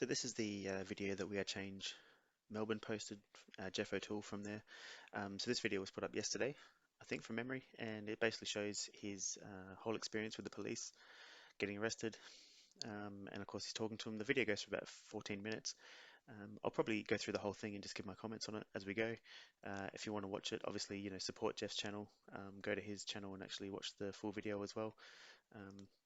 So this is the video that We Are Change Melbourne posted, Jeff O'Toole from there. So this video was put up yesterday, I think from memory, and it basically shows his whole experience with the police, getting arrested, and of course he's talking to them. The video goes for about 14 minutes. I'll probably go through the whole thing and just give my comments on it as we go. If you want to watch it, obviously, support Jeff's channel. Go to his channel and actually watch the full video as well.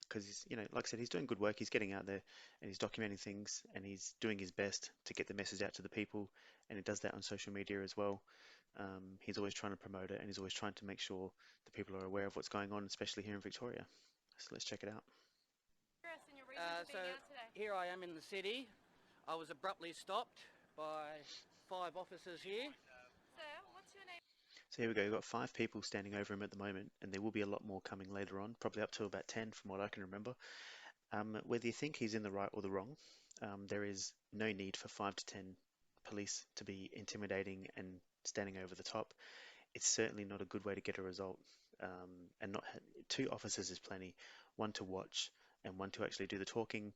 Because he's, like I said, he's doing good work. He's getting out there and he's documenting things and he's doing his best to get the message out to the people, and he does that on social media as well. He's always trying to promote it and he's always trying to make sure the people are aware of what's going on, especially here in Victoria. So let's check it out. So here I am in the city. I was abruptly stopped by 5 officers here. Sir, what's your name? So here we go, we've got 5 people standing over him at the moment, and there will be a lot more coming later on, probably up to about 10 from what I can remember. Whether you think he's in the right or the wrong, there is no need for 5 to 10 police to be intimidating and standing over the top. It's certainly not a good way to get a result, and not 2 officers is plenty, one to watch and one to actually do the talking,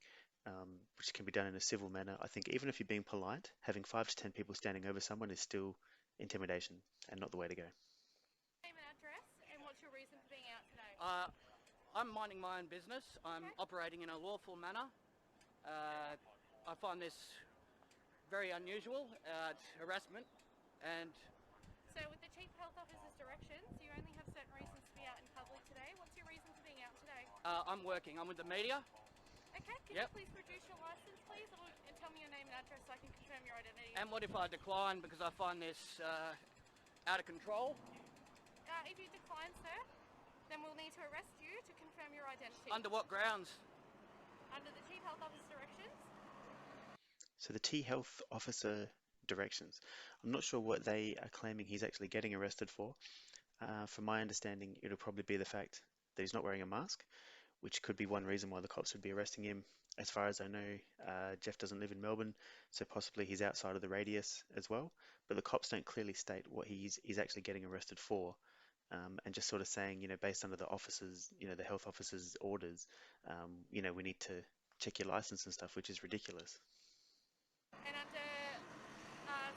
which can be done in a civil manner. I think even if you're being polite, having 5 to 10 people standing over someone is still intimidation and not the way to go. Name and address, and what's your reason for being out today? I'm minding my own business. I'm operating in a lawful manner. I find this very unusual. It's harassment, and So with the Chief Health Officer's directions, you only have certain reasons to be out in public today. What's your reason for being out today? I'm working. I'm with the media. Okay, can you please produce your license, please, and tell me your name and address so I can confirm your identity? And what if I decline because I find this out of control? If you decline, sir, then we'll need to arrest you to confirm your identity. Under what grounds? Under the Chief Health Officer's directions? So the T Health Officer directions, I'm not sure what they are claiming he's actually getting arrested for. From my understanding, it'll probably be the fact that he's not wearing a mask, which could be one reason why the cops would be arresting him. As far as I know, Jeff doesn't live in Melbourne, so possibly he's outside of the radius as well. But the cops don't clearly state what he's actually getting arrested for, and just sort of saying, based under the officers, the health officers' orders, we need to check your license and stuff, which is ridiculous. And under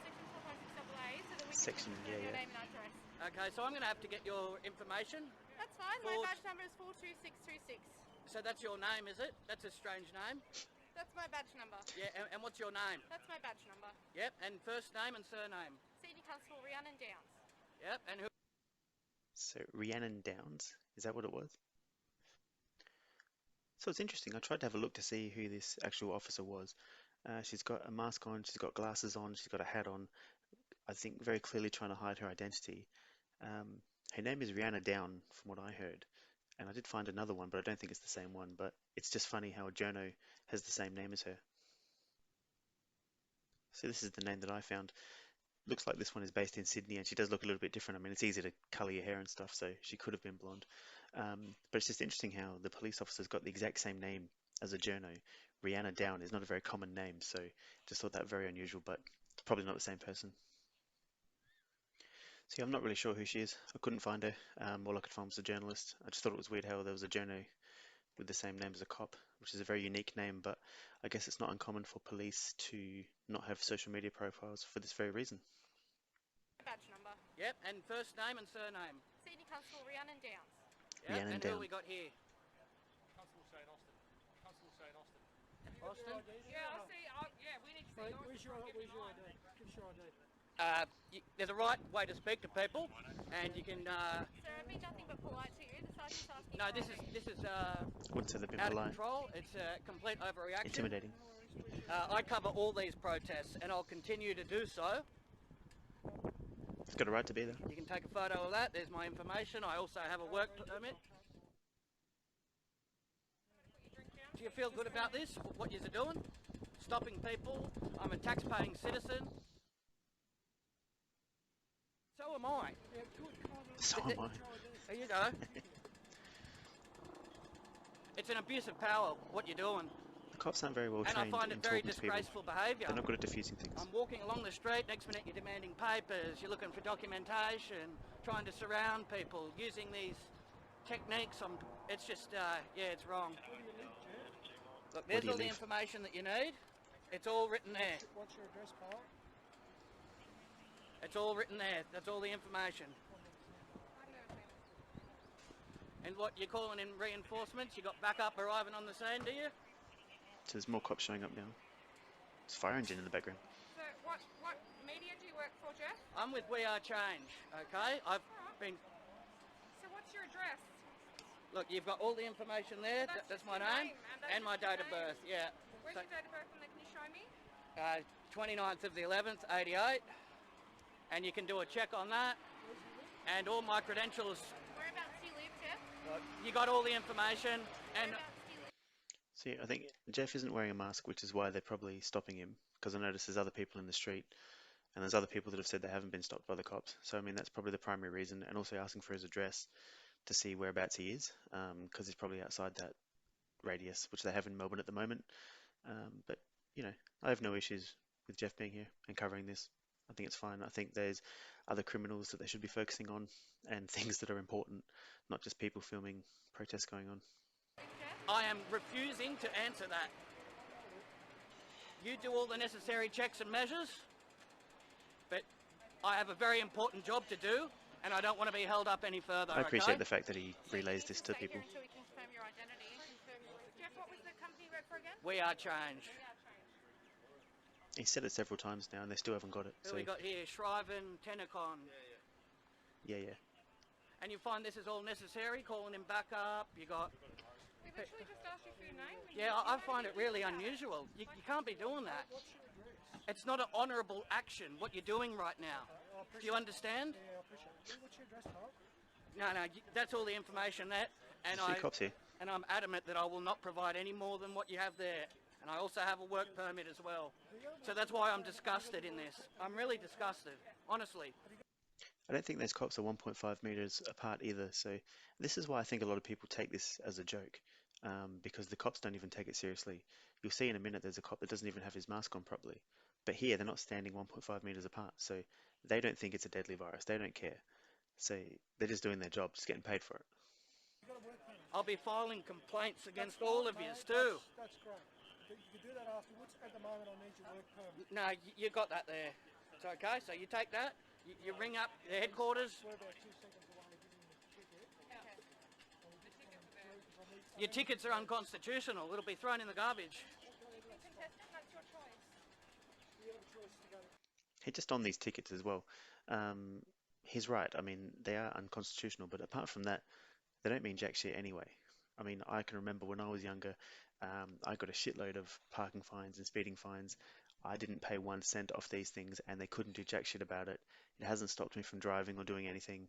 Section 456AA, so that we can Section, confirm your name and address. Okay, so I'm going to have to get your information. That's fine. My badge number is 42626. So that's your name, is it? That's a strange name. That's my badge number. Yeah, and what's your name? That's my badge number. Yep, and first name and surname. Senior Constable Rhiannon Downs. Yep, and who? So Rhiannon Downs, is that what it was? So it's interesting. I tried to have a look to see who this actual officer was. She's got a mask on, she's got glasses on, she's got a hat on. I think very clearly trying to hide her identity. Her name is Rhiannon Down, from what I heard. And I did find another one, but I don't think it's the same one. But it's just funny how a journo has the same name as her. So this is the name that I found. Looks like this one is based in Sydney, and she does look a little bit different. I mean, it's easy to colour your hair and stuff, so she could have been blonde. But it's just interesting how the police officer's got the exact same name as a journo. Rhiannon Down is not a very common name, so just thought that very unusual, but it's probably not the same person. See, I'm not really sure who she is. I couldn't find her. All I could find was a journalist. I just thought it was weird how there was a journo with the same name as a cop, which is a very unique name, but I guess it's not uncommon for police to not have social media profiles for this very reason. Badge number. Yep, and first name and surname. Senior Constable Rhiannon Downs. Yep, Rhiannon and Down. who we got here? Constable Shane Austin. Constable Shane Austin. Austin? Yeah, I'll see. Yeah, we need to see yours. Where's your ID? Give us your ID. There's a right way to speak to people, and you can. Sir, I've been nothing but polite to you. The sergeant's asking. No, this is I wouldn't say they've been out of polite. control. It's a complete overreaction. Intimidating. I cover all these protests, and I'll continue to do so. It's got a right to be there. You can take a photo of that. There's my information. I also have a work permit. Do you feel good about this? What you're doing? Stopping people. I'm a tax-paying citizen. So am I. So am I. You know. It's an abuse of power, what you're doing. The cops aren't very well And I trained find in it very talking to people. disgraceful behaviour. They're not good at diffusing things. I'm walking along the street, next minute you're demanding papers, you're looking for documentation, trying to surround people, using these techniques. It's just, yeah, it's wrong. Look, there's all the information that you need. It's all written there. What's your address, pal? It's all written there. That's all the information. And what, you're calling in reinforcements? You got backup arriving on the scene, do you? So there's more cops showing up now. There's a fire engine in the background. So what media do you work for, Jeff? I'm with We Are Change, okay? I've been... So what's your address? Look, you've got all the information there. That's my your name. and And my that's date your of birth, yeah. Where's So, your date of birth on there? Can you show me? 29th of the 11th, 88. And you can do a check on that. And all my credentials, Whereabouts do you live, Jeff? you got all the information. And Whereabouts do you live? See, I think Jeff isn't wearing a mask, which is why they're probably stopping him, because I notice there's other people in the street, and there's other people that have said they haven't been stopped by the cops. So, I mean, that's probably the primary reason, and also asking for his address to see whereabouts he is, because he's probably outside that radius, which they have in Melbourne at the moment. But, you know, I have no issues with Jeff being here and covering this. I think it's fine. I think there's other criminals that they should be focusing on and things that are important, not just people filming protests going on. I am refusing to answer that. You do all the necessary checks and measures, but I have a very important job to do, and I don't want to be held up any further. I appreciate okay? the fact that he relays this to Stay people. here until we confirm your identity. Jeff, what was the company you work for again? We Are Change. He said it several times now, and they still haven't got it. Who So, we got here? Shriven, Tennicon. yeah. And you find this is all necessary, calling him back up. You got... We literally just asked you for your name. and Yeah, you I don't find do it really anything about it. unusual. You can't be doing that. It's not an honourable action, what you're doing right now. Do you understand? Yeah, I appreciate it. What's your address, pal? No, that's all the information there. And There's a few cops here. And I'm adamant that I will not provide any more than what you have there. And I also have a work permit as well. So that's why I'm disgusted in this. I'm really disgusted, honestly. I don't think those cops are 1.5 meters apart either. So this is why I think a lot of people take this as a joke, because the cops don't even take it seriously. You'll see in a minute there's a cop that doesn't even have his mask on properly. But here they're not standing 1.5 meters apart. So they don't think it's a deadly virus. They don't care. So they're just doing their job, just getting paid for it. I'll be filing complaints against all of you too. That's great. You can do that afterwards. At the moment, I need your work permit. No, you got that there. It's okay, so you take that, you ring up the headquarters. We're about 2 seconds away of giving you the ticket. Your tickets are unconstitutional. It'll be thrown in the garbage. Contestant, that's your choice. You have a choice to go. Hey, just on these tickets as well, he's right. I mean, they are unconstitutional, but apart from that, they don't mean jack shit anyway. I mean, I can remember when I was younger, I got a shitload of parking fines and speeding fines. I didn't pay 1 cent off these things, and they couldn't do jack shit about it. It hasn't stopped me from driving or doing anything.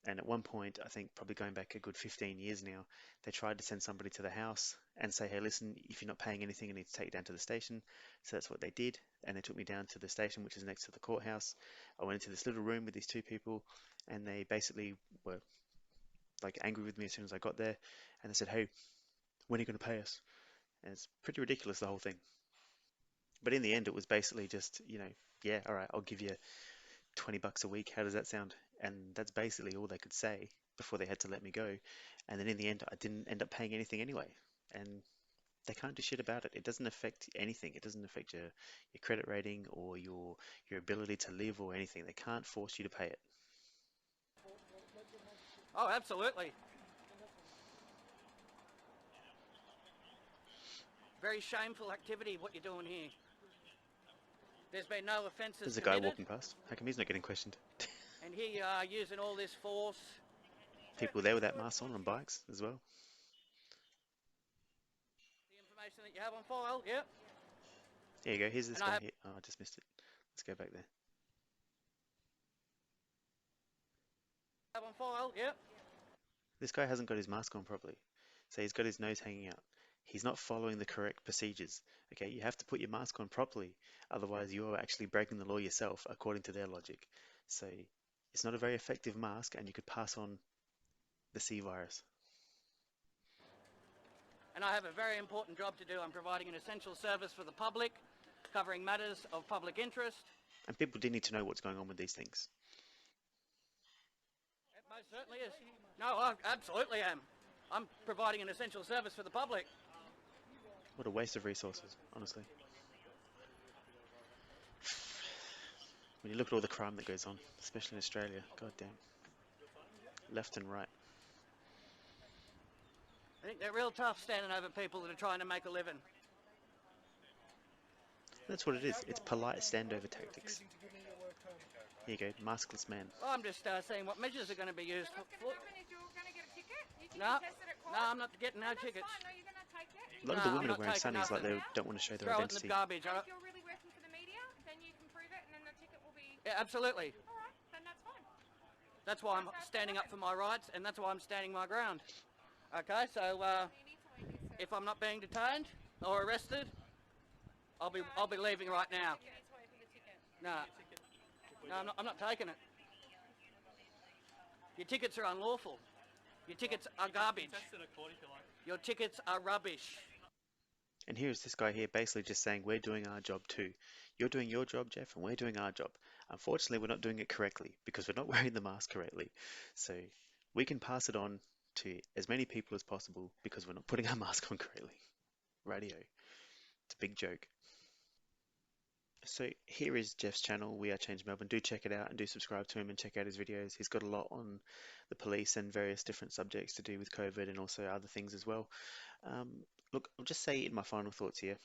And at one point, I think probably going back a good 15 years now, they tried to send somebody to the house and say, hey, listen, if you're not paying anything, I need to take you down to the station. So that's what they did. And they took me down to the station, which is next to the courthouse. I went into this little room with these 2 people, and they basically were like angry with me as soon as I got there. And they said, hey, when are you going to pay us? And it's pretty ridiculous, the whole thing. But in the end, it was basically just, yeah, all right, I'll give you $20 a week. How does that sound? And that's basically all they could say before they had to let me go. And then in the end, I didn't end up paying anything anyway. And they can't do shit about it. It doesn't affect anything. It doesn't affect your credit rating or your ability to live or anything. They can't force you to pay it. Oh, absolutely. Very shameful activity, what you're doing here. There's been no offences There's a guy committed, walking past. How come he's not getting questioned? and here you are using all this force. People there without masks on bikes as well. The information that you have on file, yep. There you go. Here's this And I guy have- here. Oh, I just missed it. Let's go back there. Have on file, yep. This guy hasn't got his mask on properly. So he's got his nose hanging out. He's not following the correct procedures. Okay, you have to put your mask on properly. Otherwise, you are actually breaking the law yourself, according to their logic. So it's not a very effective mask, and you could pass on the C virus. And I have a very important job to do. I'm providing an essential service for the public, covering matters of public interest. And people do need to know what's going on with these things. It most certainly is. No, I absolutely am. I'm providing an essential service for the public. What a waste of resources, honestly. When you look at all the crime that goes on, especially in Australia, god damn, left and right. I think they're real tough standing over people that are trying to make a living. That's what it is. It's polite standover tactics. Here you go, maskless man. I'm just seeing what measures are going to be used So what's for. going to happen is you're going to get a ticket. You can No, be tested at court. no, I'm not getting no That's tickets. fine. No, you're going to take it. A lot of the No, women I'm are wearing not taking sunnies like they nothing. don't want to show their Throw it in the identity. garbage. And if you're really working for the media, then you can prove it, and then the ticket will be. Yeah, absolutely. All right, then that's fine. That's why I'm standing up for my rights, and that's why I'm standing my ground. Okay, so You need to leave this. if I'm not being detained or arrested, I'll be leaving right now. You need to wait for the ticket. No, no, I'm not taking it. Your tickets are unlawful. Your tickets are garbage. Your tickets are rubbish. And here's this guy here basically just saying, we're doing our job too. You're doing your job, Jeff, and we're doing our job. Unfortunately, we're not doing it correctly because we're not wearing the mask correctly. So we can pass it on to as many people as possible because we're not putting our mask on correctly. Radio. It's a big joke. So here is Jeff's channel, We Are Change Melbourne. Do check it out and do subscribe to him and check out his videos. He's got a lot on the police and various different subjects to do with COVID and also other things as well. Look, I'll just say in my final thoughts here,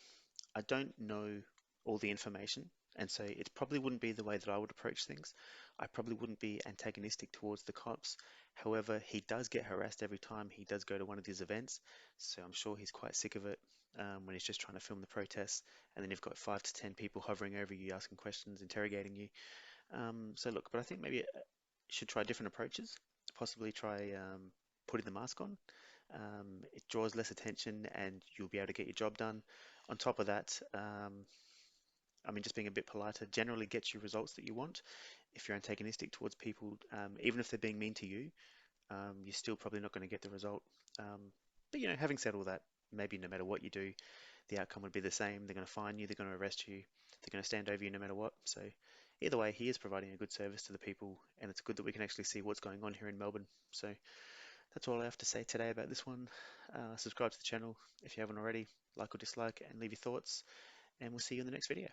I don't know all the information, and so it probably wouldn't be the way that I would approach things. I probably wouldn't be antagonistic towards the cops. However, he does get harassed every time he does go to one of these events, so I'm sure he's quite sick of it when he's just trying to film the protests, and then you've got 5 to 10 people hovering over you, asking questions, interrogating you. So look, but I think maybe you should try different approaches, possibly try putting the mask on. It draws less attention and you'll be able to get your job done. On top of that, I mean, just being a bit politer generally gets you results that you want. If you're antagonistic towards people, even if they're being mean to you, you're still probably not going to get the result. But you know, having said all that, maybe no matter what you do, the outcome would be the same. They're going to fine you, they're going to arrest you, they're going to stand over you no matter what. So either way, he is providing a good service to the people, and it's good that we can actually see what's going on here in Melbourne. So that's all I have to say today about this one. Subscribe to the channel if you haven't already, like or dislike, and leave your thoughts, and we'll see you in the next video.